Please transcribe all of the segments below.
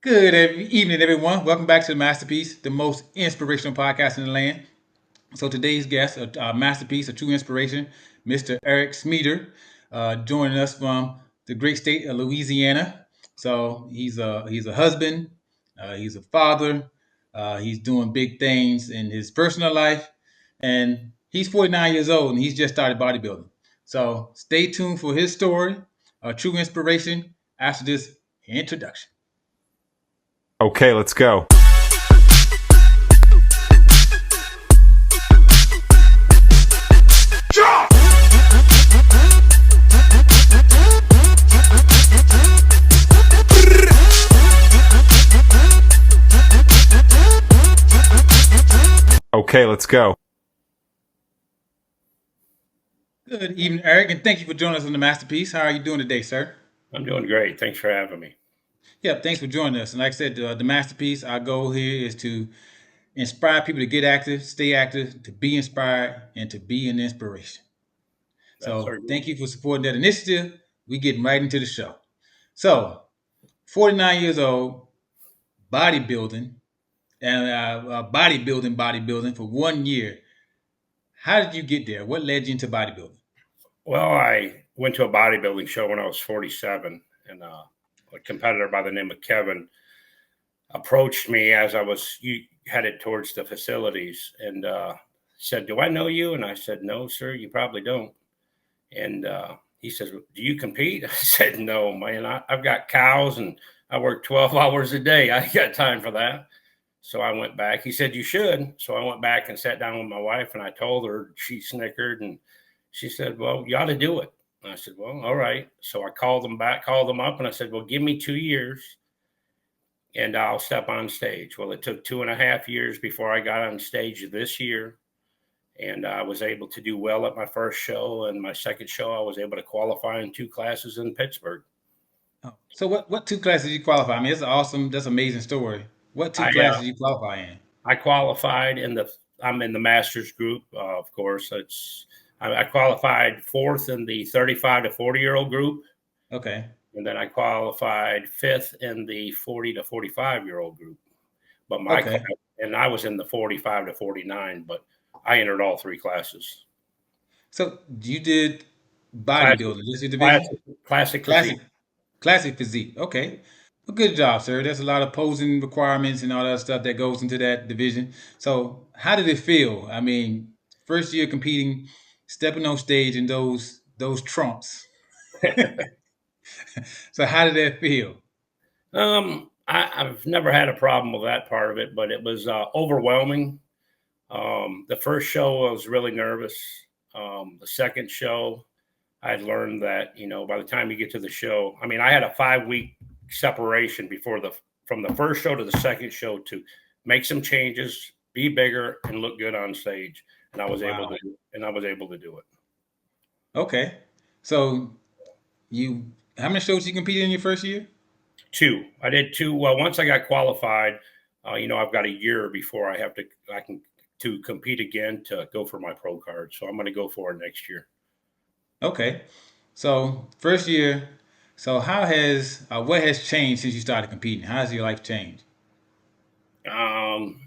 Good evening, everyone. Welcome back to the Masterpiece, the most inspirational podcast in the land. So today's guest, a masterpiece, a true inspiration, Mr. Eric Schmieder, joining us from the great state of Louisiana. So he's a husband, he's a father, he's doing big things in his personal life, and he's 49 years old and he's just started bodybuilding. So stay tuned for his story, a true inspiration after this introduction. Okay, let's go. Okay, let's go. Good evening, Eric, and thank you for joining us on the Masterpiece. How are you doing today, sir? I'm doing great. Thanks for having me. Yeah, thanks for joining us. And like I said, the Masterpiece, our goal here is to inspire people to get active, stay active, to be inspired, and to be an inspiration. That's our So thank goal. you for supporting that initiative. We getting right into the show. So, 49 years old, bodybuilding, and bodybuilding for 1 year. How did you get there? What led you into bodybuilding? Well, I went to a bodybuilding show when I was 47, and a competitor by the name of Kevin approached me as I was headed towards the facilities and said, "Do I know you?" And I said, "No, sir, you probably don't." And he says, "Do you compete?" I said, "No, man. I've got cows and I work 12 hours a day. I ain't got time for that." So I went back. He said, "You should." So I went back and sat down with my wife and I told her. She snickered and she said, "Well, you ought to do it." And I said, "Well, all right." So I called them up and I said, "Well, give me 2 years and I'll step on stage." Well, it took 2.5 years before I got on stage this year. And I was able to do well at my first show. And my second show, I was able to qualify in two classes in Pittsburgh. Oh, so what two classes did you qualify? I mean, it's awesome. That's an amazing story. What two I classes did you qualify in? I qualified in the I'm in the masters group, of course. I qualified fourth in the 35 to 40-year-old group, Okay. and then I qualified fifth in the 40 to 45-year-old group. But my class, Okay. and I was in the 45 to 49, but I entered all three classes. So you did Classic, bodybuilding, this is your division? classic Classic, physique. classic physique. Okay. Well, good job, sir. There's a lot of posing requirements and all that stuff that goes into that division. So how did it feel? I mean, first year competing, stepping on stage in those trumps. So how did that feel? I've never had a problem with that part of it, but it was overwhelming. The first show, I was really nervous. The second show, I learned that by the time you get to the show, I mean, I had a 5 week separation before the from the first show to the second show to make some changes, be bigger, and look good on stage. And Wow. I was able to do it. Okay. So you how many shows you competed in your first year? Two, I did two. Well, once I got qualified, I've got a year before I can to compete again to go for my pro card. So I'm going to go for it next year. Okay. So first year. So how has what has changed since you started competing? How has your life changed? Um,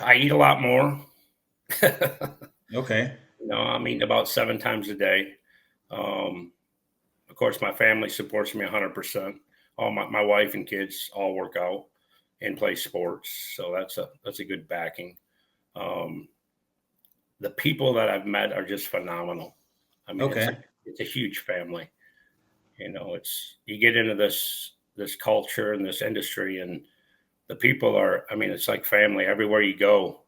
I eat a lot more. Okay. I'm eating about 7 times a day. Um, of course, my family supports me 100%. All my wife and kids all work out and play sports, so that's a good backing. Um, the people that I've met are just phenomenal. I mean, Okay. it's a huge family. It's you get into this culture and this industry, and the people are. I mean, it's like family everywhere you go.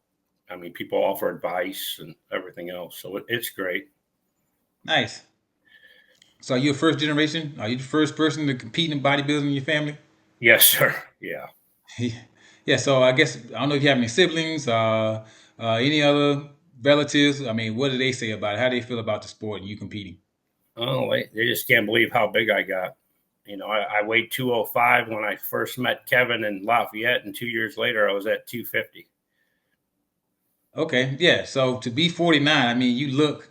I mean, people offer advice and everything else, so it's great. Nice. So are you a first generation? Are you the first person to compete in bodybuilding in your family? Yes, sir. Yeah. Yeah. So I guess I don't know if you have any siblings, any other relatives. I mean, what do they say about it? How do they feel about the sport and you competing? Oh, they just can't believe how big I got. I weighed 205 when I first met Kevin in Lafayette, and 2 years later, I was at 250. Okay. Yeah. So to be 49, I mean, you look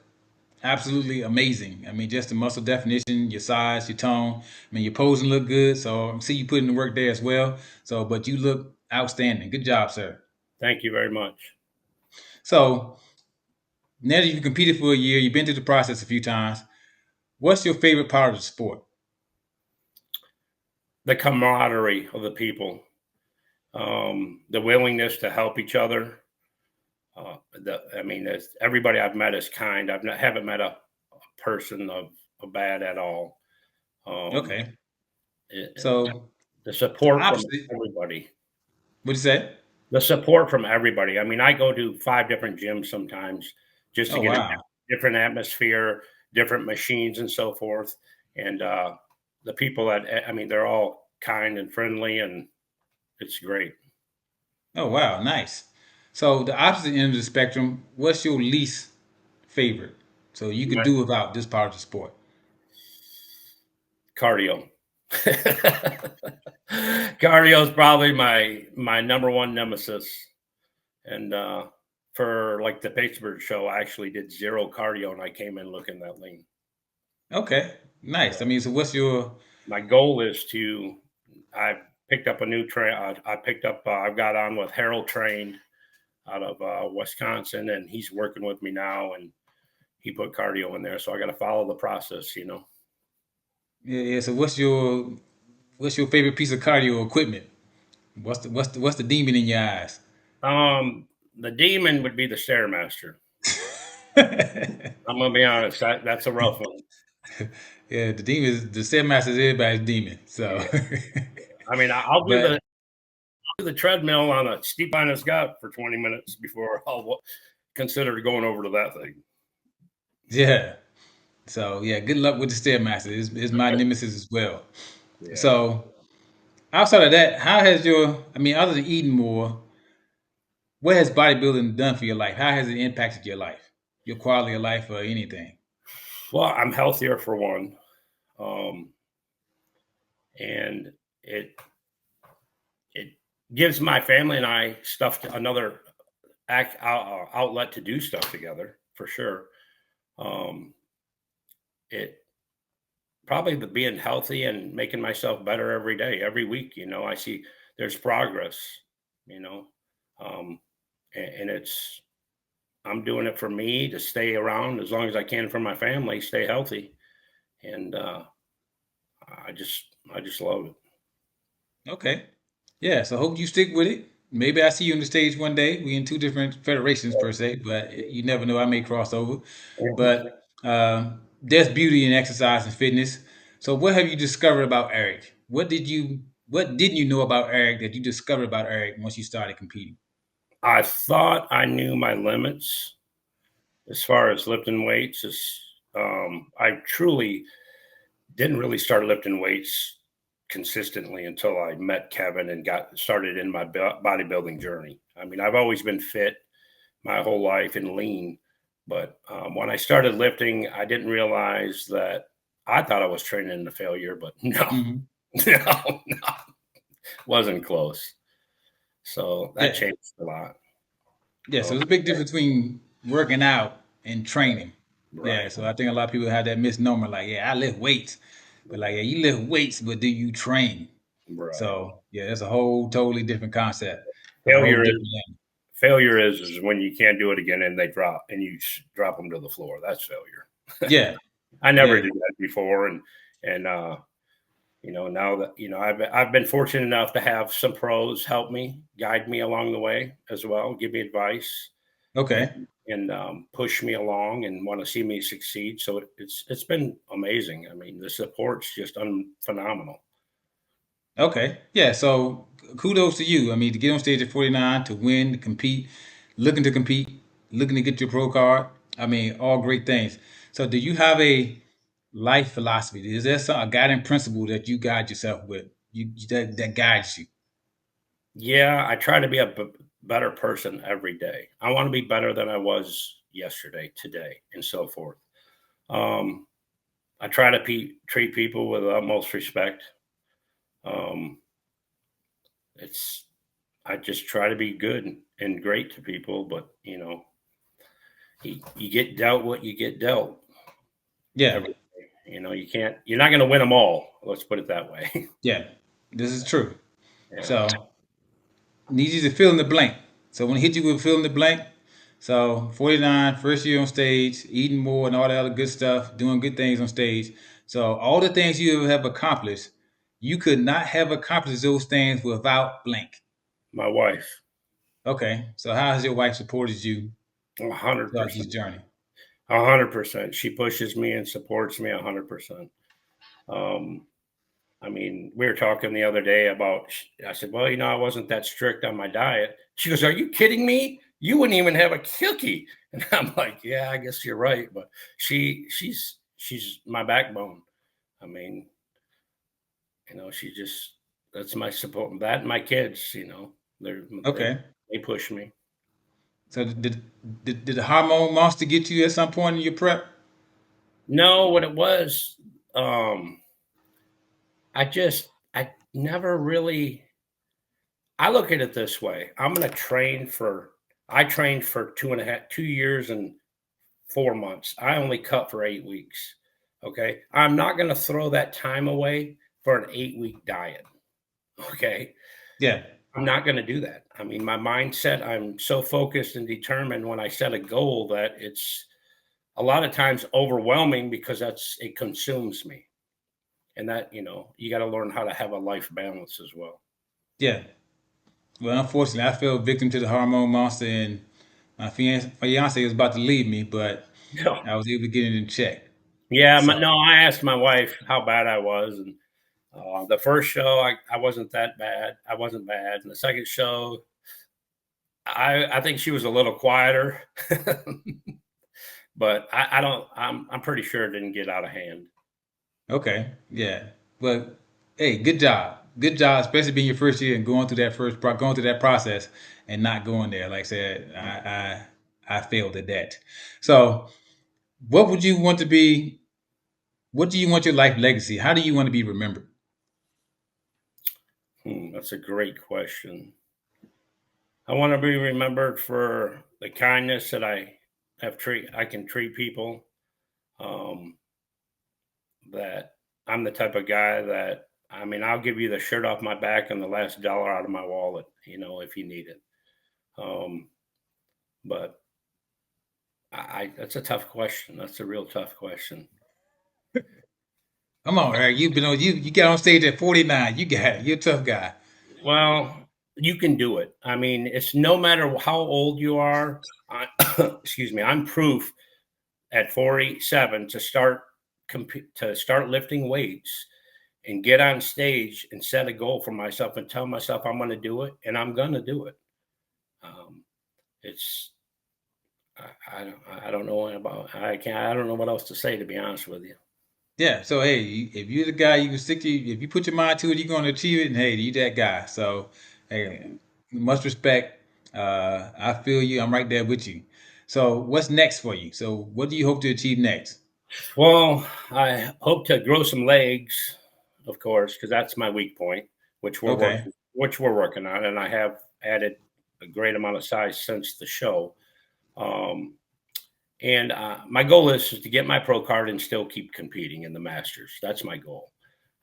absolutely amazing. I mean, just the muscle definition, your size, your tone. I mean, your posing look good. So I see you putting the work there as well. So, but you look outstanding. Good job, sir. Thank you very much. So now that you've competed for a year, you've been through the process a few times. What's your favorite part of the sport? The camaraderie of the people, the willingness to help each other. Everybody I've met is kind. Haven't met a person of bad at all. Um, Okay. it, So the the support from opposite. everybody. What'd you say? The support from everybody. I mean, I go to 5 different gyms sometimes just to Oh get a wow. different atmosphere, different machines, and so forth. And the people they're all kind and friendly, and it's great. Oh wow. Nice. So the opposite end of the spectrum. What's your least favorite? So you could My do without this part of the sport. cardio. Cardio is probably my number one nemesis. And for like the Pittsburgh show, I actually did 0 cardio, and I came in looking that lean. Okay. Nice. I mean, so what's your My goal is to. I picked up a new train. I picked up. I've got on with Harold Trained out of Wisconsin, and he's working with me now, and he put cardio in there. So I got to follow the process, you know. yeah, so what's your favorite piece of cardio equipment? What's the demon in your eyes? The demon would be the Stairmaster. Yeah, I'm gonna be honest. That's a rough one. the demon is the set master is everybody's demon. So, Yeah. I mean, I'll do but the treadmill on a steep line of gut for 20 minutes before I'll consider going over to that thing. yeah, so yeah, good luck with the stairmaster. It's my nemesis as well. Yeah. So outside of that, how has I mean, other than eating more, what has bodybuilding done for your life? How has it impacted your life, your quality of life, or anything? Well, I'm healthier for one, um, and it gives my family and I another outlet to do stuff together for sure. Um, it probably being healthy and making myself better every day, every week. You know, I see there's progress. You know, um, and it's I'm doing it for me to stay around as long as I can for my family, stay healthy, and I just love it. Okay. Yeah, so hope you stick with it. Maybe I see you on the stage one day. We in two different federations per se, but you never know. I may cross over. But there's beauty in exercise and fitness. So what have you discovered about Eric? What didn't you know about Eric that you discovered about Eric once you started competing? I thought I knew my limits as far as lifting weights. I truly didn't really start lifting weights consistently until I met Kevin and got started in my bodybuilding journey. I mean, I've always been fit my whole life and lean, but when I started lifting, I didn't realize that I thought I was training into failure, but no, Hmm. no, wasn't close. So that Yeah. changed a lot. Yeah, so Um, there's a big difference between working out and training. Yeah, right, so I think a lot of people have that misnomer, like, yeah, I lift weights. But like, yeah, you lift weights, but do you train? right. So yeah, it's a whole totally different concept, a whole Failure is different thing. failure is when you can't do it again and they drop and you drop them to the floor. That's failure. Yeah, I never yeah, did that before, and now that I've been fortunate enough to have some pros help me, guide me along the way as well, give me advice and okay, push me along and want to see me succeed. So it's been amazing. I mean, the support's just phenomenal. okay, yeah. So kudos to you. I mean, to get on stage at 49, to win, to compete, looking to get your pro card. I mean, all great things. So, do you have a life philosophy? Is there a guiding principle that you guide yourself with? That guides you? Yeah, I try to be a better person every day. I want to be better than I was yesterday, today, and so forth. Um, I try to treat people with the utmost respect. Um, it's I just try to be good and great to people, but you get dealt what you get dealt. Yeah. every day. You're not going to win them all. Let's put it that way. Yeah. This is true. Yeah. So need you to fill in the blank. So when I hit you with fill in the blank, so 49, first year on stage, eating more and all that other good stuff, doing good things on stage. So all the things you have accomplished, you could not have accomplished those things without blank. My wife, Okay. So how has your wife supported you throughout 100%. this journey? 100%. She pushes me and supports me 100%. I mean, we were talking the other day about, I said, well, I wasn't that strict on my diet. She goes, are you kidding me? You wouldn't even have a cookie. And I'm like, yeah, I guess you're right. But she's my backbone. I mean, that's my support. That and my kids, Okay. they push me. So did the hormone monster get you at some point in your prep? No, what it was, I never really, I look at it this way. I trained for 2 years and 4 months. I only cut for 8 weeks. Okay. I'm not going to throw that time away for an 8-week diet. Okay. Yeah. I'm not going to do that. I mean, my mindset, I'm so focused and determined when I set a goal that it's a lot of times overwhelming because it consumes me. And that, you got to learn how to have a life balance as well. Yeah. Well, unfortunately, I fell victim to the hormone monster, and my fiance was about to leave me, but No. I was able to get it in check. Yeah. So, No, I asked my wife how bad I was. And the first show, I wasn't that bad. I wasn't bad. And the second show, I think she was a little quieter, but I'm pretty sure it didn't get out of hand. okay, yeah. But hey, good job. Good job, especially being your first year and going through going through that process and not going there. Like I said, I failed at that. So, what would you want to be? What do you want your life legacy? How do you want to be remembered? That's a great question. I want to be remembered for the kindness that I can treat people. Um, that I'm the type of guy that, I mean, I'll give you the shirt off my back and the last dollar out of my wallet, if you need it. But that's a tough question. That's a real tough question. Come on, Eric. You've been on you got on stage at 49. You got it. You're a tough guy. Well, you can do it. I mean, it's no matter how old you are. Excuse me. I'm proof at 47 to start lifting weights and get on stage and set a goal for myself and tell myself I'm going to do it, and I'm going to do it. It's I don't know I don't know what else to say, to be honest with you. Yeah. So hey, if you're the guy, you can stick to. If you put your mind to it, you're going to achieve it. And hey, you that guy. So hey, much respect. I feel you. I'm right there with you. So what's next for you? So what do you hope to achieve next? Well, I hope to grow some legs, of course, because that's my weak point, Okay. which we're working on, and I have added a great amount of size since the show. And my goal is to get my pro card and still keep competing in the Masters. That's my goal.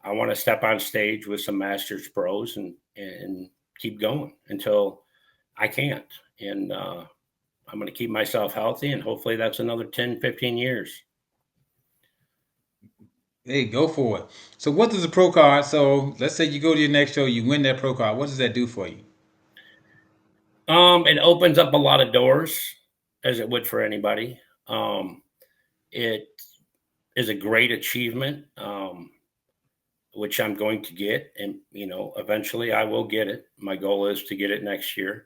I want to step on stage with some Masters pros and keep going until I can't. And I'm going to keep myself healthy, and hopefully that's another 10, 15 years. Hey, go for it. So what does a pro card? So let's say you go to your next show, you win that pro card. What does that do for you? It opens up a lot of doors, as it would for anybody. It is a great achievement, which I'm going to get, and eventually I will get it. My goal is to get it next year.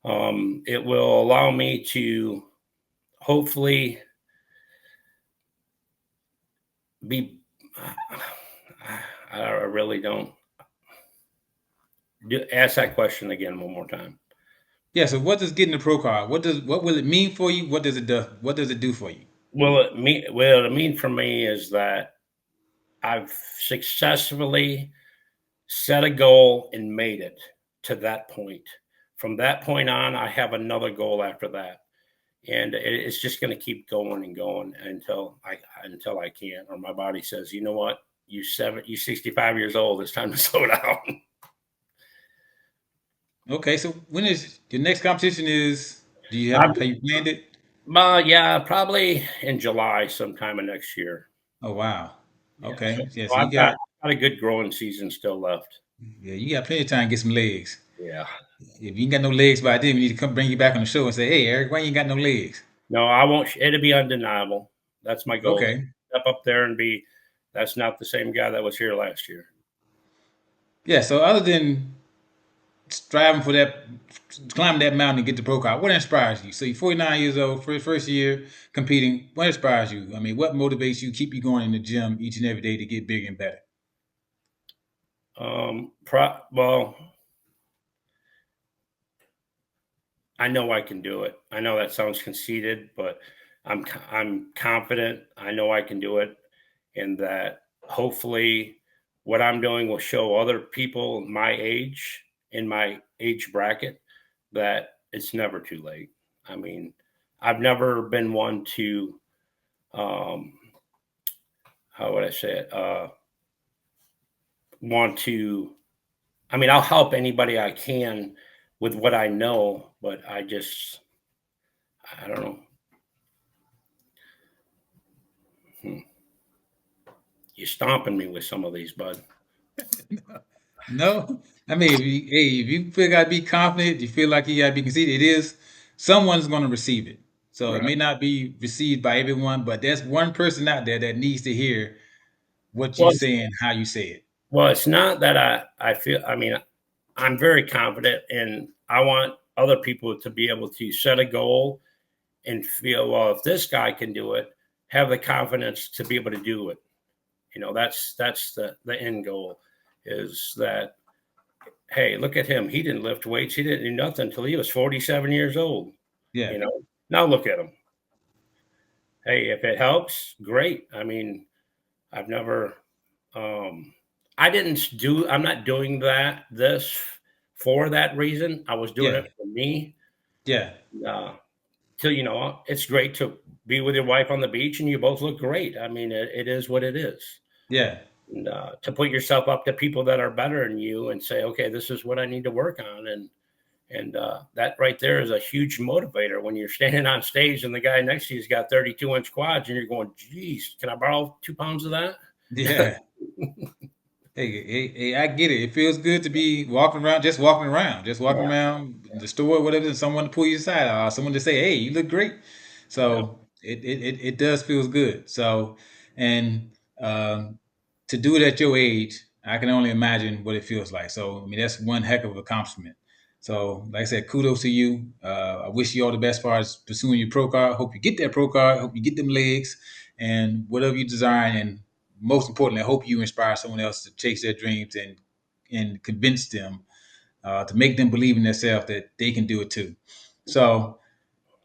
It will allow me to hopefully be. I really don't. Ask that question again one more time. Yeah. So what does getting the pro card? What will it mean for you? What does it do? What does it do for you? What it mean for me is that I've successfully set a goal and made it to that point. From that point on, I have another goal after that. and it's just going to keep going and going until I can, or my body says, you know what, you 65 years old, it's time to slow down. Okay, so when is your next competition? Do you have I'm, have you planned it? yeah, probably in July sometime of next year. Oh wow. Yeah, so, Okay. Yeah. so So got a good growing season still left. you got plenty of time to get some legs. Yeah. If you ain't got no legs by then, we need to come bring you back on the show and say, "Hey, Eric, why you ain't got no legs?" No, I won't. It'll be undeniable. That's my goal. Okay. Step up there and be. That's not the same guy that was here last year. Yeah. So other than striving for that, climbing that mountain to get the pro card, what inspires you? So you're 49 years old, first year competing. What inspires you? I mean, what motivates you? Keep you going in the gym each and every day to get bigger and better. Well, I know I can do it. I know that sounds conceited, but I'm confident. I know I can do it, and that hopefully what I'm doing will show other people my age, in my age bracket, that it's never too late. I mean, I've never been one to, um, how would I say it? Want to. I mean, I'll help anybody I can with what I know, but I don't know. You're stomping me with some of these, bud. No, I mean, if you feel got to be confident, you feel like you got to be conceited. It is someone's going to receive it. So it Right. may not be received by everyone, but there's one person out there that needs to hear what you Well, say and how you say it. it's not that I feel. I mean, I'm very confident, and I want other people to be able to set a goal and feel, well, if this guy can do it, have the confidence to be able to do it. That's the end goal, is that, hey, look at him. He didn't lift weights. He didn't do nothing until he was 47 years old. Yeah, Now look at him. Hey, if it helps, great. I mean, I've never, um, I'm not doing this for that reason. I was doing yeah, it for me. yeah, Uh, it's great to be with your wife on the beach and you both look great. I mean, it is what it is. yeah, And, to put yourself up to people that are better than you and say, okay, this is what I need to work on. And that right there is a huge motivator when you're standing on stage and the guy next to you's got 32-inch quads and you're going, geez, can I borrow 2 pounds of that? yeah. Hey, I get it. It feels good to be just walking Yeah. around the store, whatever, and someone to pull you aside, or someone to say, "Hey, you look great." Yeah. So it does feels good. So and to do it at your age, I can only imagine what it feels like. So I mean, that's one heck of an accomplishment. So like I said, kudos to you. I wish you all the best as far as pursuing your pro card. Hope you get that pro card. Hope you get them legs and whatever you desire. And most importantly, I hope you inspire someone else to chase their dreams and convince them to make them believe in themselves that they can do it too. So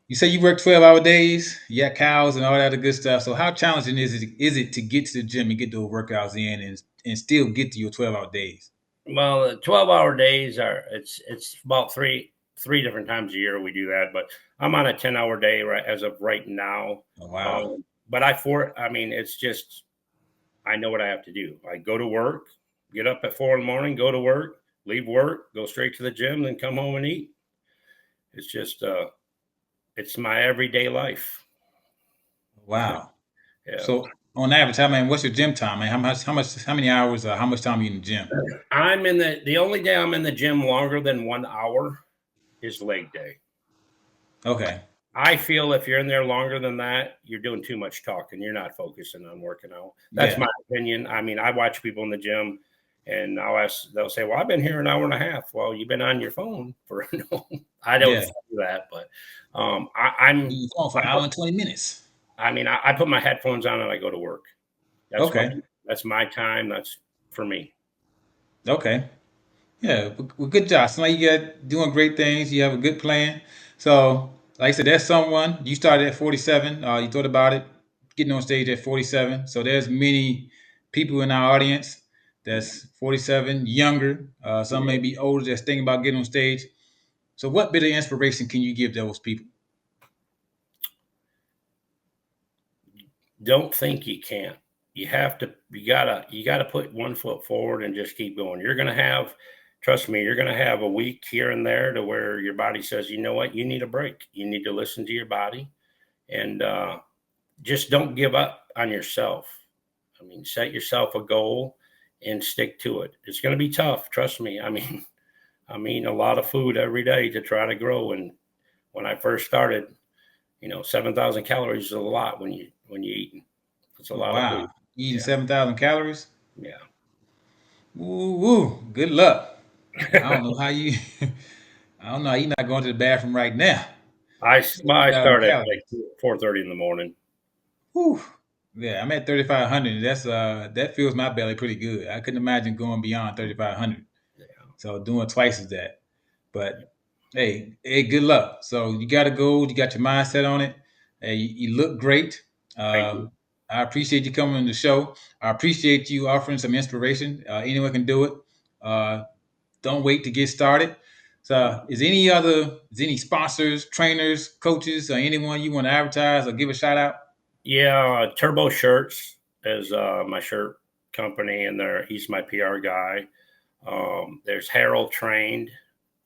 you say you work 12-hour days, you got cows and all that other good stuff. So how challenging is it to get to the gym and get those workouts in and still get to your 12-hour days? Well, the 12-hour days it's about three different times a year we do that, but I'm on a 10-hour day right as of right now. Oh, wow. But I mean, it's just, I know what I have to do. I go to work, get up at 4 in the morning, go to work, leave work, go straight to the gym, then come home and eat. It's just, it's my everyday life. Wow. Yeah. So on average, what's your gym time, man? How many hours, how much time are you in the gym? I'm in the only day I'm in the gym longer than 1 hour is leg day. Okay. I feel if you're in there longer than that, you're doing too much talking. You're not focusing on working out. That's Yeah. my opinion. I mean, I watch people in the gym and they'll say, well, I've been here an hour and a half. Well, you've been on your phone for, no, I don't Yeah. do that, but You're going for an hour and 20 minutes. I put my headphones on and I go to work. That's Okay. that's my time. That's for me. Okay. Yeah, well, good job. Sound like you got doing great things. You have a good plan. So, like I said, there's someone you started at 47. You thought about it getting on stage at 47. So there's many people in our audience that's 47, younger. Some may be older that's thinking about getting on stage. So, what bit of inspiration can you give those people? don't think you can't. You gotta put one foot forward and just keep going. You're gonna have, trust me, you're gonna have a week here and there to where your body says, you know what, you need a break. You need to listen to your body, and just don't give up on yourself. I mean, set yourself a goal and stick to it. It's going to be tough, trust me. I mean, a lot of food every day to try to grow. And when I first started, 7,000 calories is a lot when you eat. It's a lot of food. Wow. Eating Yeah, 7,000 calories? yeah. Woo woo. Good luck. I don't know how you I don't know how you're not going to the bathroom right now. I 7,000 start at like calories. 4:30 in the morning. Whew. Yeah, I'm at 3,500. That fills my belly pretty good. I couldn't imagine going beyond 3,500. Yeah, So doing twice as that. But hey, good luck. So you got a goal. You got your mindset on it. Hey, you look great. thank you. I appreciate you coming on the show. I appreciate you offering some inspiration. Anyone can do it. Uh, don't wait to get started. So, is any sponsors, trainers, coaches, or anyone you want to advertise or give a shout out? Yeah, Turbo Shirts is my shirt company, and he's my PR guy. There's Harold Trained,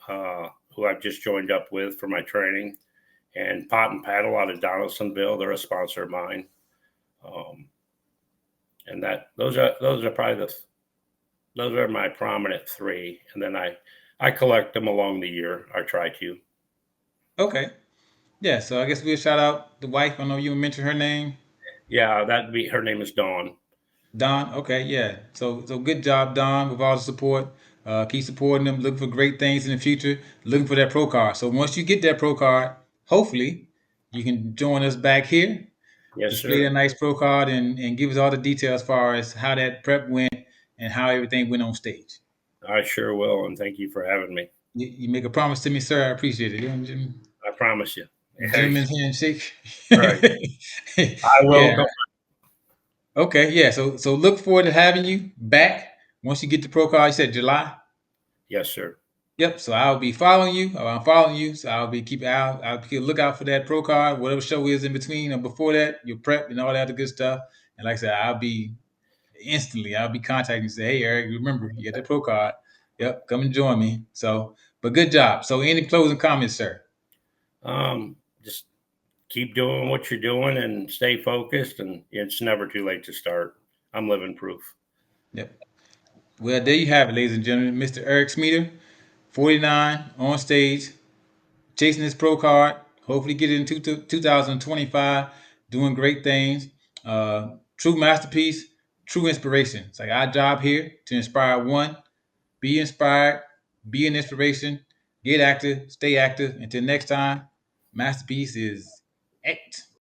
who I've just joined up with for my training, and Pot and Paddle out of Donaldsonville. They're a sponsor of mine, um, and those are probably those are my prominent three. And then I collect them along the year. I try to. Okay. Yeah. So I guess we'll shout out the wife. I know you mentioned her name. Yeah, that'd be her name is Dawn. Don, okay, yeah. So good job, Don, with all the support. Keep supporting them. Looking for great things in the future. Looking for that pro card. So once you get that pro card, hopefully you can join us back here, Yes, display sir. that nice pro card, and give us all the details as far as how that prep went and how everything went on stage. I sure will, and thank you for having me. You make a promise to me, sir. I appreciate it. I promise you. Hey, Gentleman's handshake. right. I will Yeah. come. Okay. Yeah. So look forward to having you back once you get the pro card. You said July. Yes, sir. Yep. So I'll be following you. Or I'm following you. So I'll be keep out. I'll keep a lookout for that pro card, whatever show is in between or before that, your prep and all that other good stuff. And like I said, I'll be contacting you. Say, hey, Eric, remember you got the pro card. Yep. Come and join me. So, but good job. So, any closing comments, sir? Just keep doing what you're doing and stay focused. And it's never too late to start. I'm living proof. Yep. Well, there you have it, ladies and gentlemen. Mr. Eric Schmieder, 49, on stage, chasing his pro card. Hopefully, get it in 2025. Doing great things. True masterpiece, true inspiration. It's like our job here to inspire one, be inspired, be an inspiration, get active, stay active. Until next time, masterpiece is act.